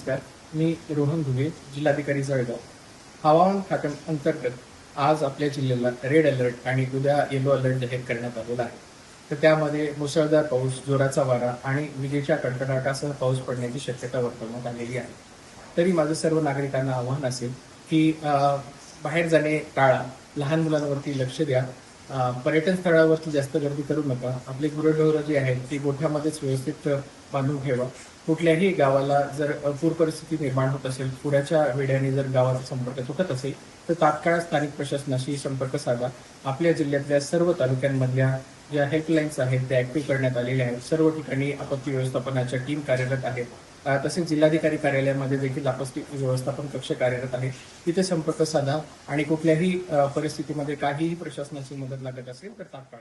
नमस्कार. मी रोहन घुगे, जिल्हाधिकारी जळगाव. हवामान खात्यांतर्गत आज आपल्या जिल्ह्याला रेड अलर्ट आणि उद्या येलो अलर्ट जाहीर करण्यात आलेला आहे. तर त्यामध्ये मुसळधार पाऊस, जोराचा वारा आणि विजेच्या कडकडाटासह पाऊस पडण्याची शक्यता वर्तवण्यात आलेली आहे. तरी माझं सर्व नागरिकांना आव्हान असेल की बाहेर जाणे टाळा, लहान मुलांवरती लक्ष द्या, पर्यटन स्थळावरती जास्त गर्दी करू नका. आपली गुरंढोरं जी आहेत ती गोठ्यामध्येच व्यवस्थित बांधून ठेवा. कुठल्याही गावाला जर पूर परिस्थिती निर्माण होत असेल, पुराच्या वेढ्याने जर गावाचा संपर्क तुटत असेल, तर तात्काळ स्थानिक प्रशासनाशी संपर्क साधा. आपल्या जिल्ह्यातल्या सर्व तालुक्यांमधल्या ज्या हेल्पलाईन्स आहेत त्या ऍक्टिव्ह करण्यात आलेल्या आहेत. सर्व ठिकाणी आपत्ती व्यवस्थापनाच्या टीम कार्यरत आहेत. तसेच जिल्हाधिकारी कार्यालयामध्ये देखील आपत्ती व्यवस्थापन कक्ष कार्यरत आहे. तिथे संपर्क साधा आणि कुठल्याही परिस्थितीमध्ये काहीही प्रशासनाची मदत लागत असेल तर तात्काळ